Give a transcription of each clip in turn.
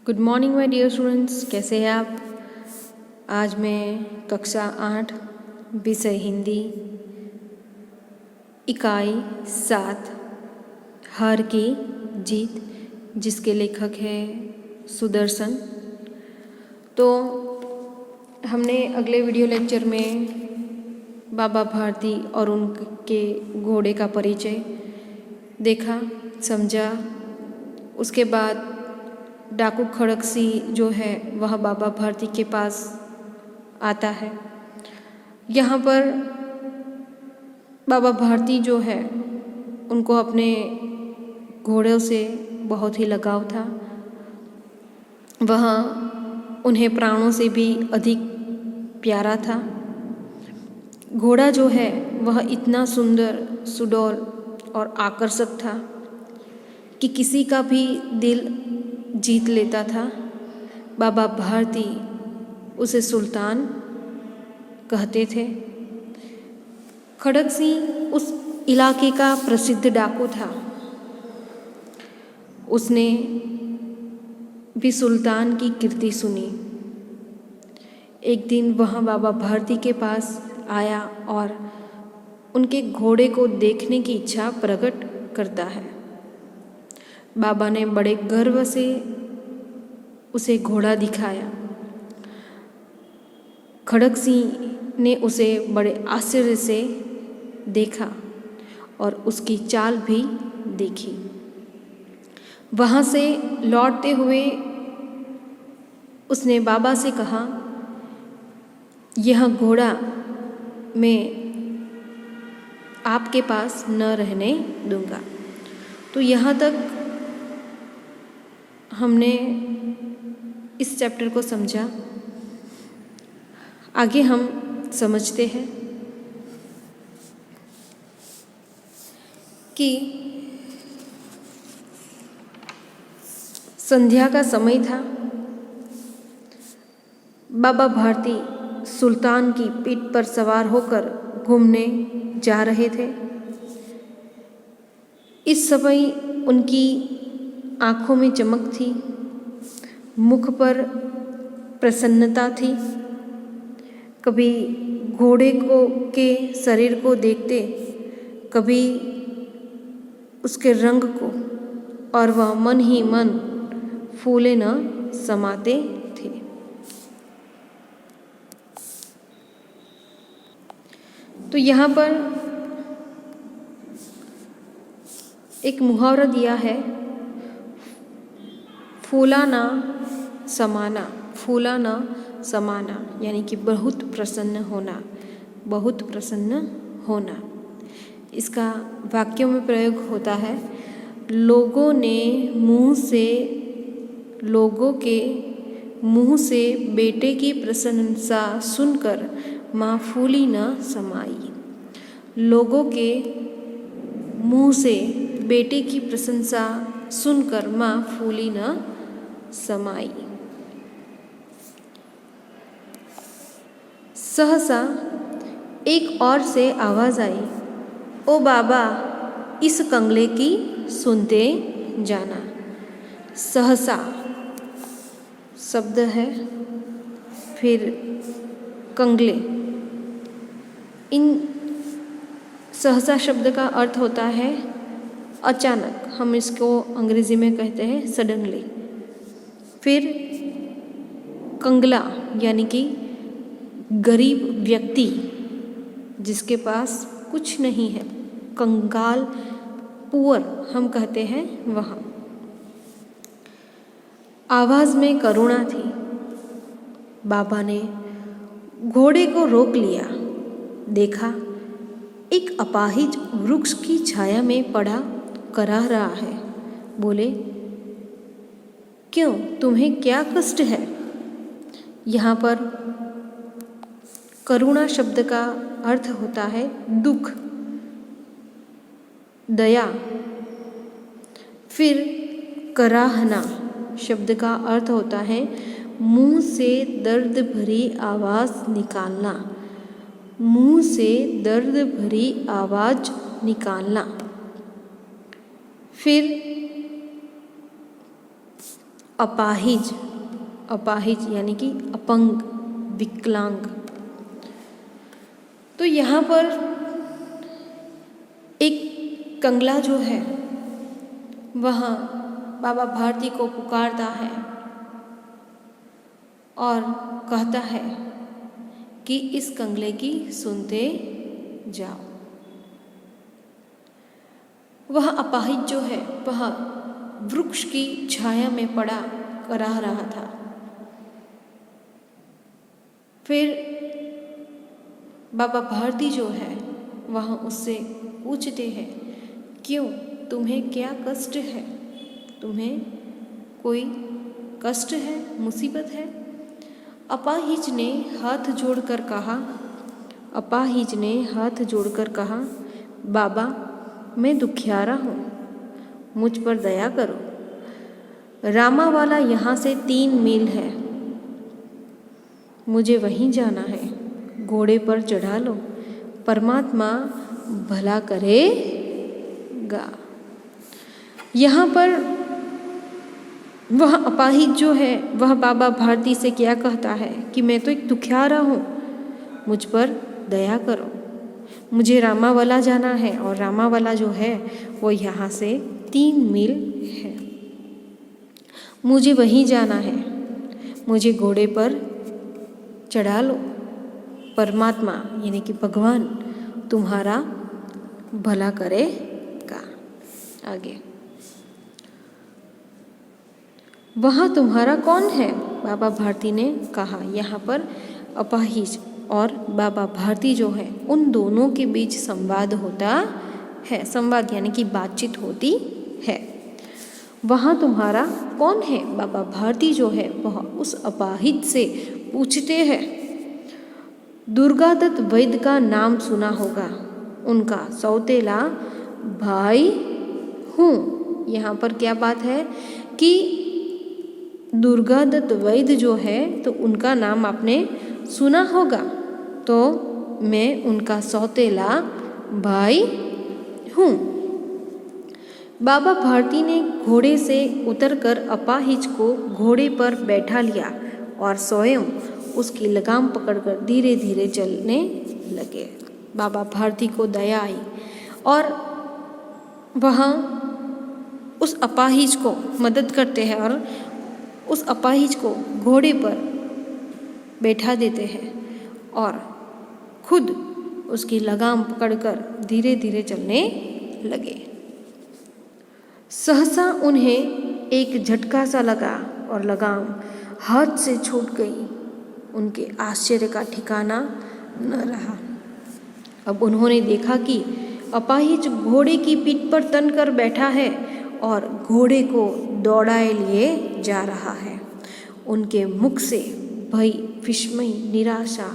Good morning my dear students, कैसे हैं आप। आज मैं कक्षा 8 विषय हिंदी इकाई 7 हार की जीत, जिसके लेखक हैं सुदर्शन। तो हमने अगले वीडियो लेक्चर में बाबा भारती और उनके घोड़े का परिचय देखा, समझा। उसके बाद डाकू खड़क सिंह जो है वह बाबा भारती के पास आता है। यहाँ पर बाबा भारती जो है उनको अपने घोड़ों से बहुत ही लगाव था। वह उन्हें प्राणों से भी अधिक प्यारा था। घोड़ा जो है वह इतना सुंदर, सुडौल और आकर्षक था कि किसी का भी दिल जीत लेता था। बाबा भारती उसे सुल्तान कहते थे। खड़क सिंह उस इलाके का प्रसिद्ध डाकू था। उसने भी सुल्तान की कीर्ति सुनी। एक दिन वह बाबा भारती के पास आया और उनके घोड़े को देखने की इच्छा प्रकट करता है। बाबा ने बड़े गर्व से उसे घोड़ा दिखाया। खड़क सिंह ने उसे बड़े आश्चर्य से देखा और उसकी चाल भी देखी। वहाँ से लौटते हुए उसने बाबा से कहा, यह घोड़ा मैं आपके पास न रहने दूंगा। तो यहाँ तक हमने इस चैप्टर को समझा। आगे हम समझते हैं कि संध्या का समय था। बाबा भारती सुल्तान की पीठ पर सवार होकर घूमने जा रहे थे। इस समय उनकी आँखों में चमक थी, मुख पर प्रसन्नता थी। कभी घोड़े के शरीर को देखते, कभी उसके रंग को, और वह मन ही मन फूले न समाते थे। तो यहाँ पर एक मुहावरा दिया है, फूला ना समाना, फूला ना समाना, यानी कि बहुत प्रसन्न होना, बहुत प्रसन्न होना। इसका वाक्यों में प्रयोग होता है, लोगों के मुंह से बेटे की प्रशंसा सुनकर माँ फूली न समाई। लोगों के मुंह से बेटे की प्रशंसा सुनकर माँ फूली न समाई। सहसा एक और से आवाज़ आई, ओ बाबा, इस कंगले की सुनते जाना। सहसा शब्द है, फिर कंगले। इन सहसा शब्द का अर्थ होता है अचानक। हम इसको अंग्रेजी में कहते हैं सडनली। फिर कंगला यानी कि गरीब व्यक्ति जिसके पास कुछ नहीं है, कंगाल, पुअर हम कहते हैं वहाँ। आवाज़ में करुणा थी। बाबा ने घोड़े को रोक लिया। देखा एक अपाहिज वृक्ष की छाया में पड़ा कराह रहा है। बोले, क्यों, तुम्हें क्या कष्ट है। यहाँ पर करुणा शब्द का अर्थ होता है दुख, दया। फिर कराहना शब्द का अर्थ होता है मुंह से दर्द भरी आवाज़ निकालना, मुंह से दर्द भरी आवाज़ निकालना। फिर अपाहिज, अपाहिज यानी कि अपंग, विकलांग। तो यहाँ पर एक कंगला जो है वह बाबा भारती को पुकारता है और कहता है कि इस कंगले की सुनते जाओ। वह अपाहिज जो है वह वृक्ष की छाया में पड़ा रह रहा था। फिर बाबा भारती जो है वह उससे पूछते हैं, क्यों, तुम्हें क्या कष्ट है? तुम्हें कोई कष्ट है, मुसीबत है? अपाहिज ने हाथ जोड़कर कहा, अपाहिज ने हाथ जोड़कर कहा, बाबा मैं दुखियारा हूँ, मुझ पर दया करो। रामावाला यहाँ से 3 मील है, मुझे वहीं जाना है। घोड़े पर चढ़ा लो, परमात्मा भला करेगा। यहाँ पर वह अपाहिज जो है वह बाबा भारती से क्या कहता है कि मैं तो एक दुखियारा हूँ, मुझ पर दया करो, मुझे रामावाला जाना है और रामावाला जो है वो यहाँ से 3 मील है, मुझे वहीं जाना है, मुझे घोड़े पर चढ़ा लो, परमात्मा यानी कि भगवान तुम्हारा भला करेगा। आगे, वहाँ तुम्हारा कौन है? बाबा भारती ने कहा। यहाँ पर अपाहिज और बाबा भारती जो है उन दोनों के बीच संवाद होता है, संवाद यानी कि बातचीत होती है। वहाँ तुम्हारा कौन है? बाबा भारती जो है वह उस अपाहिज से पूछते हैं। दुर्गादत्त वैद्य का नाम सुना होगा, उनका सौतेला भाई हूँ। यहाँ पर क्या बात है कि दुर्गादत्त वैद्य जो है तो उनका नाम आपने सुना होगा, तो मैं उनका सौतेला भाई हूँ। बाबा भारती ने घोड़े से उतरकर अपाहिज को घोड़े पर बैठा लिया और स्वयं उसकी लगाम पकड़कर धीरे धीरे चलने लगे। बाबा भारती को दया आई और वहाँ उस अपाहिज को मदद करते हैं और उस अपाहिज को घोड़े पर बैठा देते हैं और खुद उसकी लगाम पकड़कर धीरे धीरे चलने लगे। सहसा उन्हें एक झटका सा लगा और लगाम हाथ से छूट गई। उनके आश्चर्य का ठिकाना न रहा। अब उन्होंने देखा कि अपाहिज घोड़े की पीठ पर तन कर बैठा है और घोड़े को दौड़ाए लिए जा रहा है। उनके मुख से भय, विस्मय, निराशा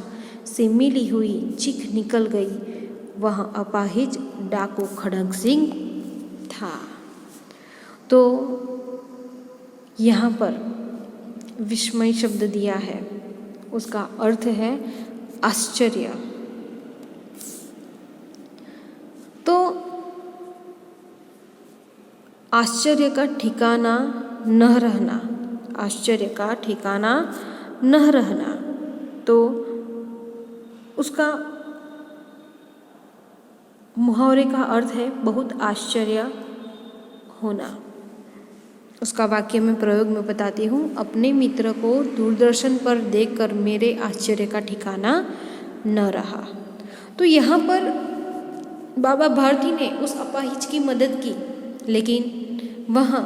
से मिली हुई चीख निकल गई। वह अपाहिज डाकू खड़ग सिंह था। तो यहाँ पर विस्मय शब्द दिया है, उसका अर्थ है आश्चर्य। तो आश्चर्य का ठिकाना न रहना, आश्चर्य का ठिकाना न रहना, तो उसका मुहावरे का अर्थ है बहुत आश्चर्य होना। उसका वाक्य में प्रयोग में बताती हूँ। अपने मित्र को दूरदर्शन पर देखकर मेरे आश्चर्य का ठिकाना न रहा। तो यहाँ पर बाबा भारती ने उस अपाहिज की मदद की, लेकिन वह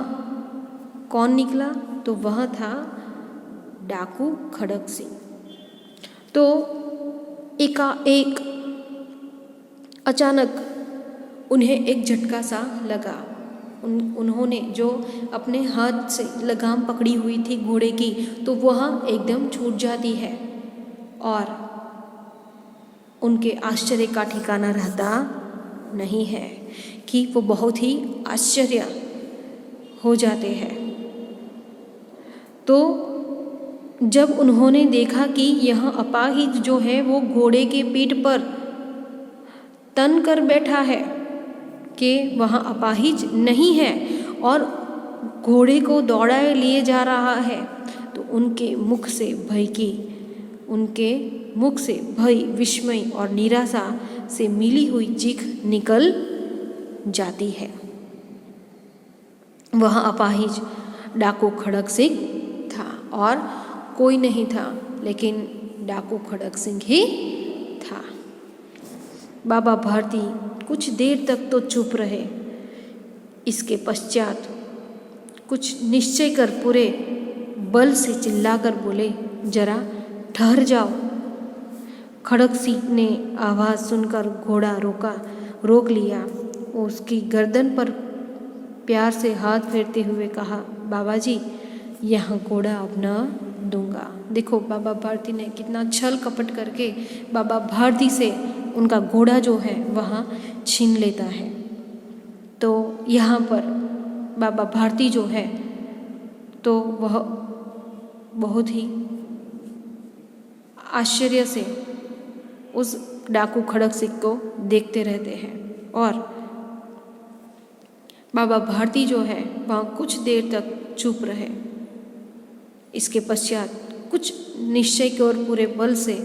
कौन निकला? तो वह था डाकू खड़ग सिंह। तो एकाएक अचानक उन्हें एक झटका सा लगा। उन्होंने जो अपने हाथ से लगाम पकड़ी हुई थी घोड़े की, तो वह एकदम छूट जाती है और उनके आश्चर्य का ठिकाना रहता नहीं है कि वो बहुत ही आश्चर्य हो जाते हैं। तो जब उन्होंने देखा कि यह अपाहिज जो है वो घोड़े के पीठ पर तन कर बैठा है, कि वह अपाहिज नहीं है और घोड़े को दौड़ाए लिए जा रहा है तो उनके मुख से भय, विस्मय और निराशा से मिली हुई चीख निकल जाती है। वह अपाहिज डाकू खड़क सिंह था और कोई नहीं था, लेकिन डाकू खड़क सिंह ही था। बाबा भारती कुछ देर तक तो चुप रहे। इसके पश्चात कुछ निश्चय कर पूरे बल से चिल्लाकर बोले, जरा ठहर जाओ। खड़क सिंह ने आवाज़ सुनकर घोड़ा रोक लिया। उसकी गर्दन पर प्यार से हाथ फेरते हुए कहा, बाबा जी, यहाँ घोड़ा अब न दूंगा। देखो बाबा भारती ने कितना छल कपट करके बाबा भारती से उनका घोड़ा जो है वहाँ छीन लेता है। तो यहाँ पर बाबा भारती जो है तो वह बहुत ही आश्चर्य से उस डाकू खड़क सिंह को देखते रहते हैं और बाबा भारती जो है वहाँ कुछ देर तक चुप रहे। इसके पश्चात कुछ निश्चय की ओर पूरे बल से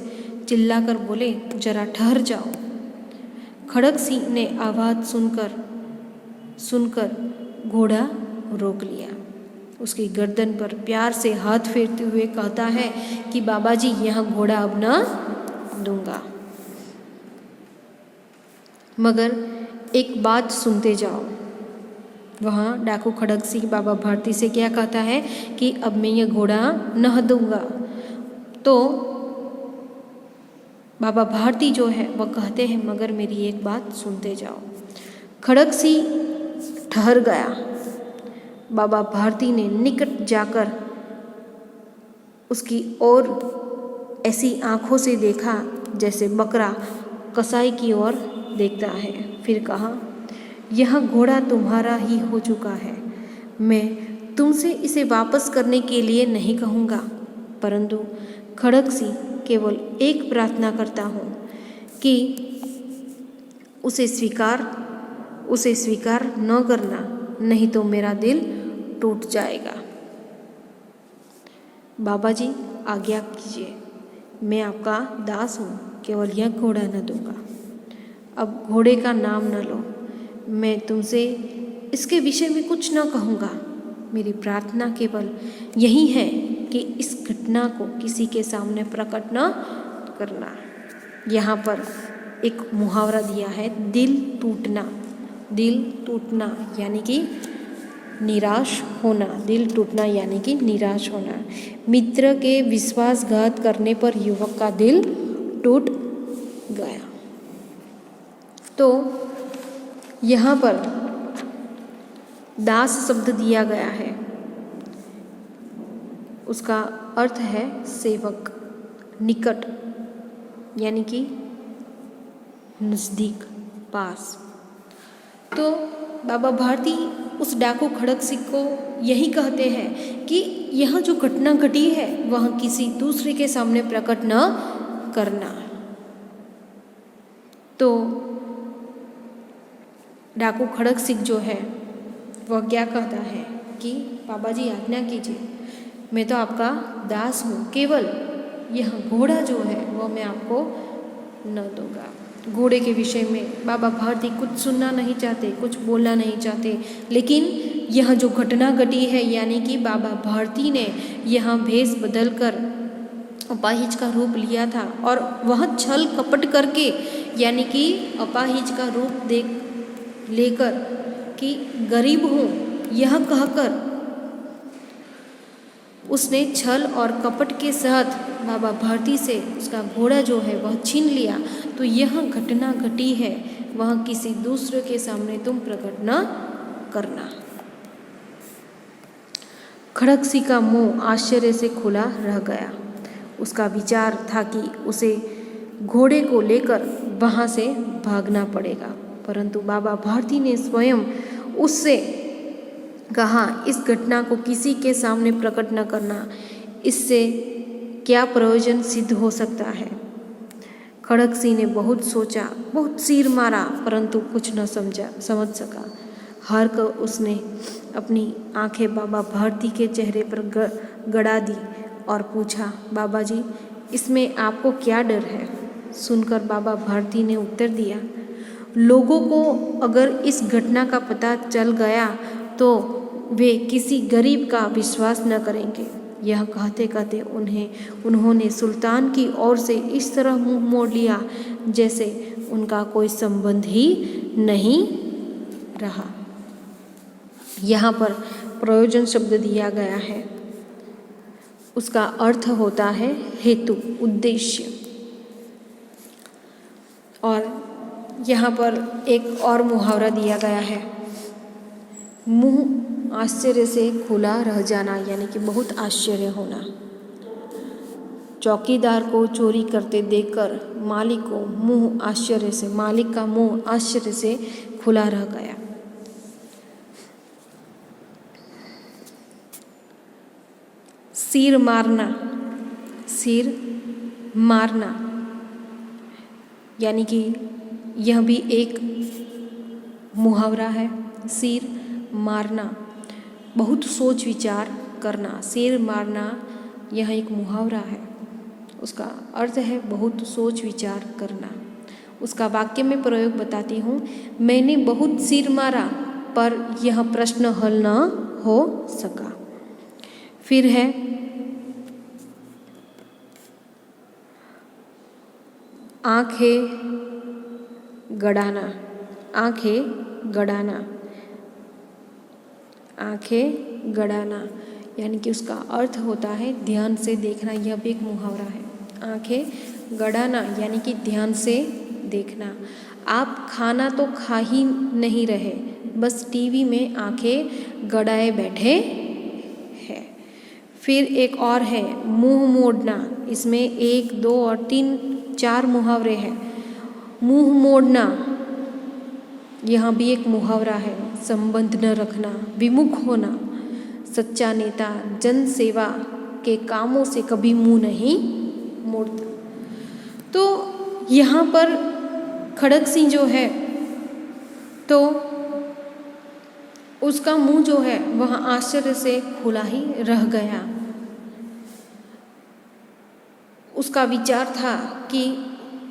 चिल्लाकर बोले, जरा ठहर जाओ। खड़क सिंह ने आवाज़ सुनकर घोड़ा रोक लिया। उसकी गर्दन पर प्यार से हाथ फेरते हुए कहता है कि बाबा जी, यहाँ घोड़ा अब न दूंगा, मगर एक बात सुनते जाओ। वहाँ डाकू खड़क सिंह बाबा भारती से क्या कहता है कि अब मैं ये घोड़ा न दूंगा। तो बाबा भारती जो है वह कहते हैं, मगर मेरी एक बात सुनते जाओ। खड़क सिंह ठहर गया। बाबा भारती ने निकट जाकर उसकी ओर ऐसी आंखों से देखा जैसे बकरा कसाई की ओर देखता है। फिर कहा, यह घोड़ा तुम्हारा ही हो चुका है। मैं तुमसे इसे वापस करने के लिए नहीं कहूँगा, परंतु खड़क सिंह केवल एक प्रार्थना करता हूँ कि उसे स्वीकार न करना, नहीं तो मेरा दिल टूट जाएगा। बाबा जी, आज्ञा कीजिए, मैं आपका दास हूँ, केवल यह घोड़ा न दूंगा। अब घोड़े का नाम न लो, मैं तुमसे इसके विषय में कुछ न कहूँगा। मेरी प्रार्थना केवल यही है कि इस घटना को किसी के सामने प्रकट न करना। यहाँ पर एक मुहावरा दिया है, दिल टूटना यानी कि निराश होना। दिल टूटना यानी कि निराश होना। मित्र के विश्वासघात करने पर युवक का दिल टूट गया। तो यहाँ पर दास शब्द दिया गया है, उसका अर्थ है सेवक, निकट यानी कि नज़दीक, पास। तो बाबा भारती उस डाकू खड़क सिंह को यही कहते हैं कि यह जो घटना घटी है वह किसी दूसरे के सामने प्रकट न करना। तो डाकू खड़क सिंह जो है वह क्या कहता है कि बाबा जी आज्ञा कीजिए, मैं तो आपका दास हूँ, केवल यह घोड़ा जो है वह मैं आपको न दूंगा। घोड़े के विषय में बाबा भारती कुछ सुनना नहीं चाहते, कुछ बोलना नहीं चाहते, लेकिन यह जो घटना घटी है यानी कि बाबा भारती ने यहाँ भेष बदलकर अपाहिज का रूप लिया था और वह छल कपट करके यानी कि अपाहिज का रूप लेकर कि गरीब हूँ यह कहकर उसने छल और कपट के साथ बाबा भारती से उसका घोड़ा जो है वह छीन लिया। तो यह घटना घटी है, वह किसी दूसरे के सामने तुम प्रकट न करना। खड़क सिंह का मुंह आश्चर्य से खुला रह गया। उसका विचार था कि उसे घोड़े को लेकर वहाँ से भागना पड़ेगा, परंतु बाबा भारती ने स्वयं उससे कहा, इस घटना को किसी के सामने प्रकट न करना, इससे क्या प्रयोजन सिद्ध हो सकता है। खड़क सिंह ने बहुत सोचा, बहुत सिर मारा, परंतु कुछ न समझ सका। हार कर उसने अपनी आंखें बाबा भारती के चेहरे पर गड़ा दी और पूछा, बाबा जी, इसमें आपको क्या डर है? सुनकर बाबा भारती ने उत्तर दिया, लोगों को अगर इस घटना का पता चल गया तो वे किसी गरीब का विश्वास न करेंगे। यह कहते कहते उन्होंने सुल्तान की ओर से इस तरह मुंह मोड़ लिया जैसे उनका कोई संबंध ही नहीं रहा। यहाँ पर प्रयोजन शब्द दिया गया है, उसका अर्थ होता है हेतु, उद्देश्य। और यहाँ पर एक और मुहावरा दिया गया है, मुंह आश्चर्य से खुला रह जाना, यानी कि बहुत आश्चर्य होना। चौकीदार को चोरी करते देखकर मालिक का मुंह आश्चर्य से खुला रह गया। सिर मारना यानी कि यह भी एक मुहावरा है। सिर मारना, बहुत सोच विचार करना। सिर मारना यह एक मुहावरा है, उसका अर्थ है बहुत सोच विचार करना। उसका वाक्य में प्रयोग बताती हूँ। मैंने बहुत सिर मारा पर यह प्रश्न हल न हो सका। फिर है आंखें गड़ाना यानी कि उसका अर्थ होता है ध्यान से देखना। यह भी एक मुहावरा है। आंखें गड़ाना यानी कि ध्यान से देखना। आप खाना तो खा ही नहीं रहे, बस टीवी में आंखें गड़ाए बैठे हैं। फिर एक और है मुंह मोड़ना। इसमें 1, 2 और 3, 4 मुहावरे हैं। मुंह मोड़ना यहाँ भी एक मुहावरा है। संबंध न रखना, विमुख होना। सच्चा नेता जन सेवा के कामों से कभी मुंह नहीं मोड़ता। तो यहाँ पर खड़क सिंह जो है तो उसका मुंह जो है वह आश्चर्य से खुला ही रह गया। उसका विचार था कि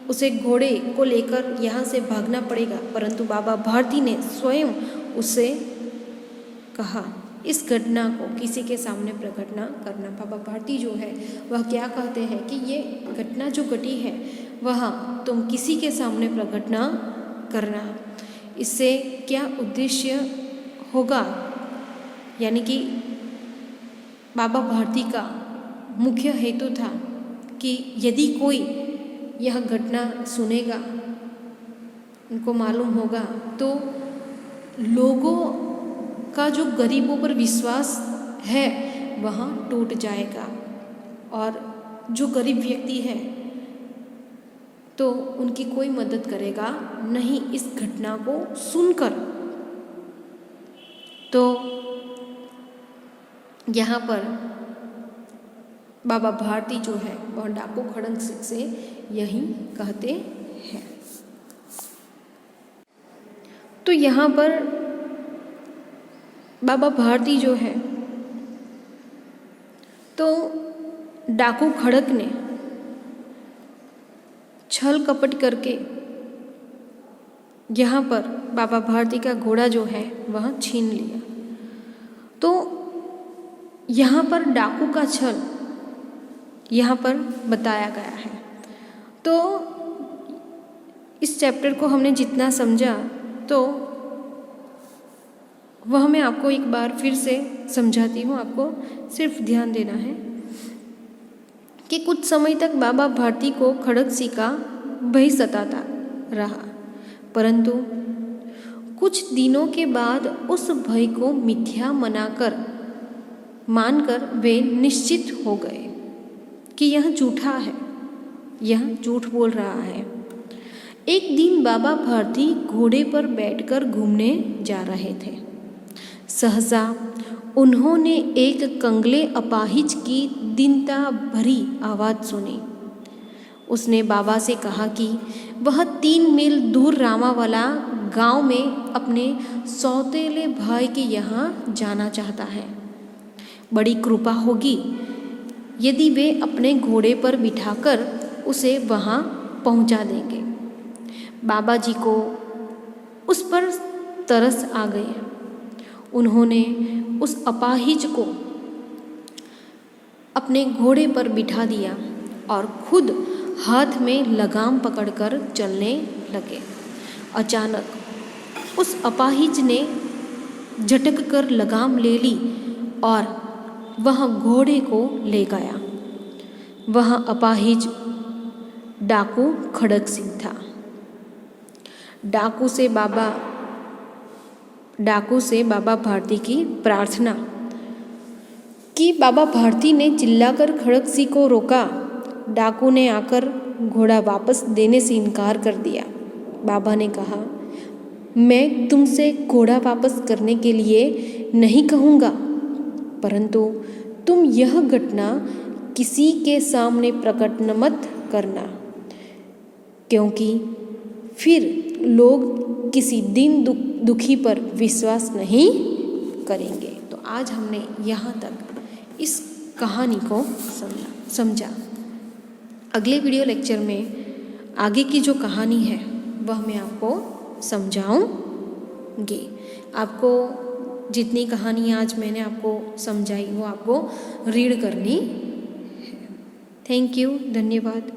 उसे घोड़े को लेकर यहाँ से भागना पड़ेगा, परंतु बाबा भारती ने स्वयं उससे कहा इस घटना को किसी के सामने प्रकट न करना। बाबा भारती जो है वह क्या कहते हैं कि ये घटना जो घटी है वह तुम किसी के सामने प्रकट न करना। इससे क्या उद्देश्य होगा, यानी कि बाबा भारती का मुख्य हेतु था कि यदि कोई यह घटना सुनेगा, उनको मालूम होगा, तो लोगों का जो गरीबों पर विश्वास है वह टूट जाएगा और जो गरीब व्यक्ति है तो उनकी कोई मदद करेगा नहीं इस घटना को सुनकर। तो यहाँ पर बाबा भारती जो है वह डाकू खड़क सिंह से यही कहते हैं। तो यहाँ पर बाबा भारती जो है तो डाकू खड़क ने छल कपट करके यहाँ पर बाबा भारती का घोड़ा जो है वह छीन लिया। तो यहाँ पर डाकू का छल यहाँ पर बताया गया है। तो इस चैप्टर को हमने जितना समझा तो वह मैं आपको एक बार फिर से समझाती हूँ। आपको सिर्फ ध्यान देना है कि कुछ समय तक बाबा भारती को खड़क सिंह का भय सताता रहा, परंतु कुछ दिनों के बाद उस भय को मिथ्या मानकर वे निश्चित हो गए कि यह झूठा है, यह झूठ बोल रहा है। एक दिन बाबा भारती घोड़े पर बैठकर घूमने जा रहे थे। सहसा उन्होंने एक कंगले अपाहिज की दीनता भरी आवाज़ सुनी। उसने बाबा से कहा कि वह 3 मील दूर रामावाला गांव में अपने सौतेले भाई के यहाँ जाना चाहता है। बड़ी कृपा होगी यदि वे अपने घोड़े पर बिठाकर उसे वहाँ पहुँचा देंगे। बाबा जी को उस पर तरस आ गए। उन्होंने उस अपाहिज को अपने घोड़े पर बिठा दिया और खुद हाथ में लगाम पकड़कर चलने लगे। अचानक उस अपाहिज ने झटक कर लगाम ले ली और वह घोड़े को ले गया। वह अपाहिज डाकू खड़क सिंह था। डाकू से बाबा भारती की प्रार्थना कि बाबा भारती ने चिल्लाकर खड़क सिंह को रोका। डाकू ने आकर घोड़ा वापस देने से इनकार कर दिया। बाबा ने कहा, मैं तुमसे घोड़ा वापस करने के लिए नहीं कहूँगा, परंतु तुम यह घटना किसी के सामने प्रकट मत करना, क्योंकि फिर लोग किसी दीन दुखी पर विश्वास नहीं करेंगे। तो आज हमने यहाँ तक इस कहानी को समझा। अगले वीडियो लेक्चर में आगे की जो कहानी है वह मैं आपको समझाऊंगी। आपको जितनी कहानी आज मैंने आपको समझाई वो आपको रीड करनी है। थैंक यू, धन्यवाद।